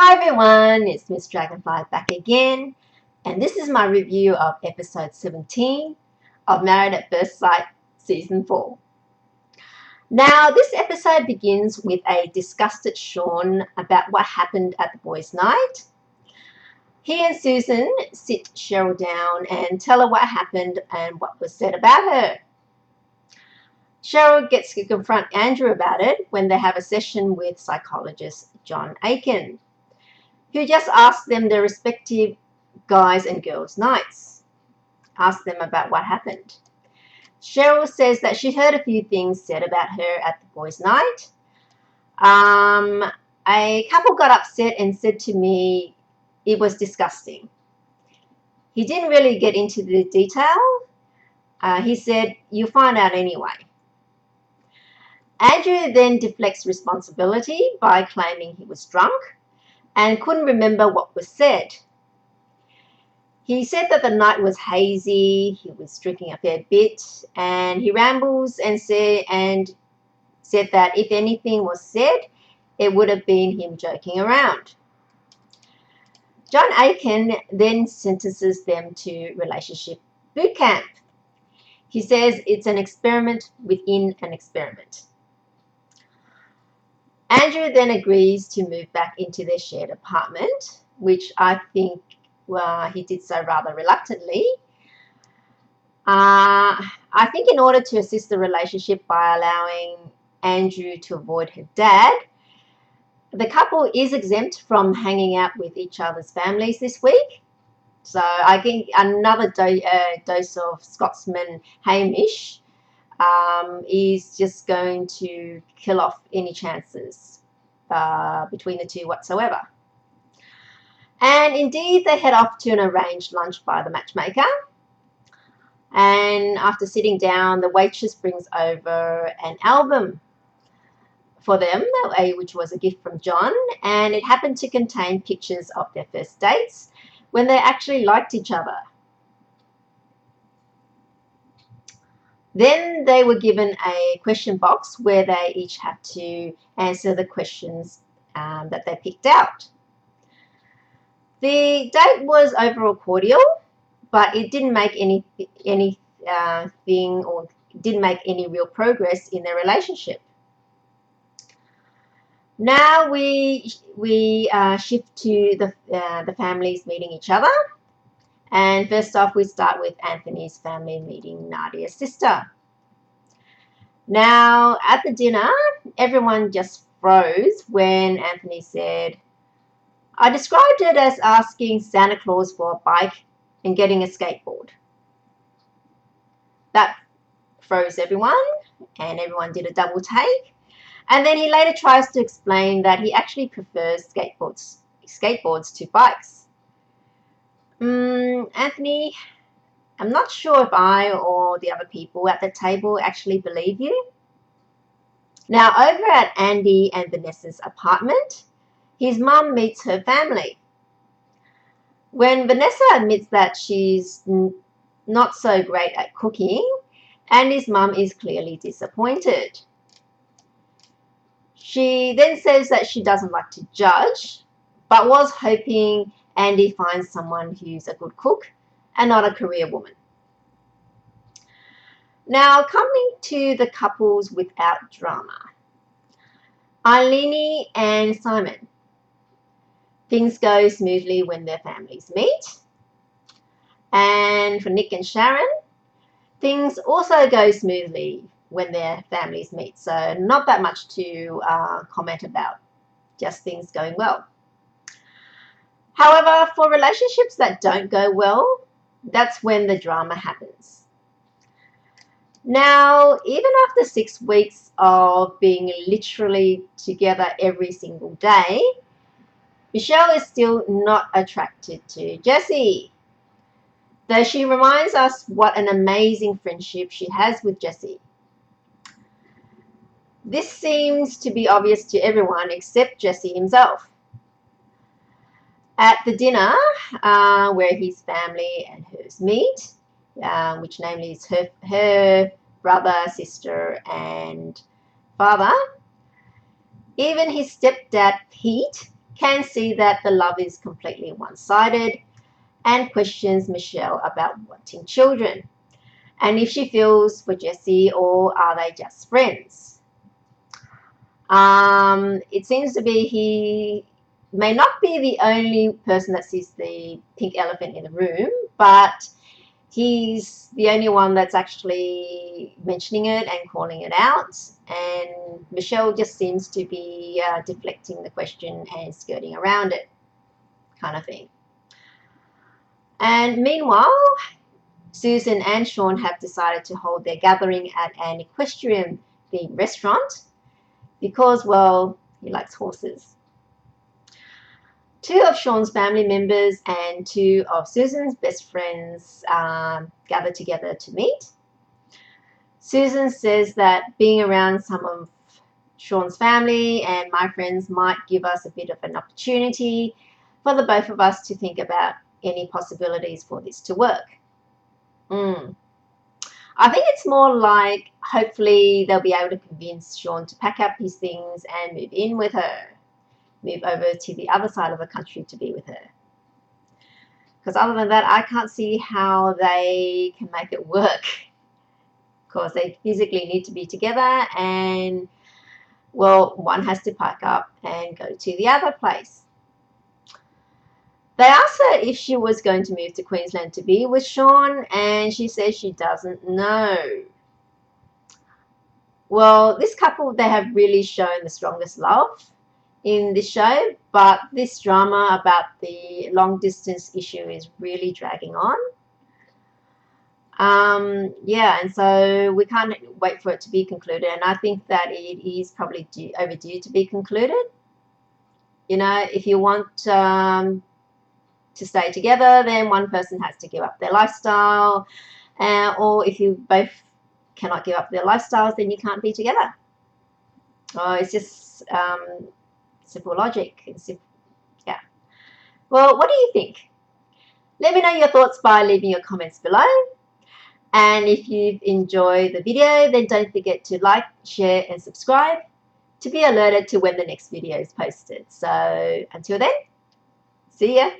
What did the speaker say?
Hi everyone, it's Miss Dragonfly back again, and this is my review of episode 17 of Married at First Sight season 4. Now, this episode begins with a disgusted Shawn about what happened at the boys' night. He and Susan sit Cheryl down and tell her what happened and what was said about her. Cheryl gets to confront Andrew about it when they have a session with psychologist John Aiken, who just asks them their respective guys and girls' nights. Ask them about what happened. Cheryl says that she heard a few things said about her at the boys' night. A couple got upset and said to me it was disgusting. He didn't really get into the detail. He said, "You'll find out anyway." Andrew then deflects responsibility by claiming he was drunk and couldn't remember what was said. He said that the night was hazy, he was drinking a fair bit, and he rambles and said that if anything was said, it would have been him joking around. John Aiken then sentences them to relationship boot camp. He says it's an experiment within an experiment. Andrew then agrees to move back into their shared apartment, which I think he did so rather reluctantly. I think in order to assist the relationship by allowing Andrew to avoid her dad, the couple is exempt from hanging out with each other's families this week. So I think another dose of Scotsman Hamish is just going to kill off any chances between the two whatsoever. And indeed, they head off to an arranged lunch by the matchmaker. And after sitting down, the waitress brings over an album for them, which was a gift from John, and it happened to contain pictures of their first dates when they actually liked each other. Then they were given a question box where they each have to answer the questions that they picked out. The date was overall cordial, but it didn't make anything or didn't make any real progress in their relationship. Now we shift to the families meeting each other, and first off we start with Anthony's family meeting Nadia's sister. Now at the dinner, everyone just froze when Anthony said, "I described it as asking Santa Claus for a bike and getting a skateboard." That froze everyone, and everyone did a double take. And then he later tries to explain that he actually prefers skateboards to bikes. Anthony, I'm not sure if I or the other people at the table actually believe you. Now, over at Andy and Vanessa's apartment, his mum meets her family. When Vanessa admits that she's not so great at cooking, Andy's mum is clearly disappointed. She then says that she doesn't like to judge, but was hoping Andy finds someone who's a good cook and not a career woman. Now, coming to the couples without drama. Eileen and Simon. Things go smoothly when their families meet. And for Nick and Sharon, things also go smoothly when their families meet. So not that much to comment about, just things going well. However, for relationships that don't go well, that's when the drama happens. Now, even after 6 weeks of being literally together every single day, Michelle is still not attracted to Jesse, though she reminds us what an amazing friendship she has with Jesse. This seems to be obvious to everyone except Jesse himself. At the dinner, where his family and hers meet, which namely is her brother, sister, and father, even his stepdad, Pete, can see that the love is completely one-sided and questions Michelle about wanting children and if she feels for Jesse or are they just friends. It seems to be he may not be the only person that sees the pink elephant in the room, but he's the only one that's actually mentioning it and calling it out. And Michelle just seems to be deflecting the question and skirting around it, kind of thing. And meanwhile, Susan and Shawn have decided to hold their gathering at an equestrian-themed restaurant because, well, he likes horses. 2 of Shawn's family members and 2 of Susan's best friends gather together to meet. Susan says that being around some of Shawn's family and my friends might give us a bit of an opportunity for the both of us to think about any possibilities for this to work. I think it's more like hopefully they'll be able to convince Shawn to pack up his things and move in with her. Move over to the other side of the country to be with her. Because other than that, I can't see how they can make it work. Because they physically need to be together and, well, one has to pack up and go to the other place. They asked her if she was going to move to Queensland to be with Shawn, and she says she doesn't know. Well, this couple, they have really shown the strongest love in this show, but this drama about the long distance issue is really dragging on. Yeah, and so we can't wait for it to be concluded, and I think that it is probably overdue to be concluded. You know, if you want to stay together, then one person has to give up their lifestyle, or if you both cannot give up their lifestyles, then you can't be together. Oh, it's just simple logic. Yeah. Well, what do you think? Let me know your thoughts by leaving your comments below. And if you've enjoyed the video, then don't forget to like, share, and subscribe to be alerted to when the next video is posted. So until then, see ya.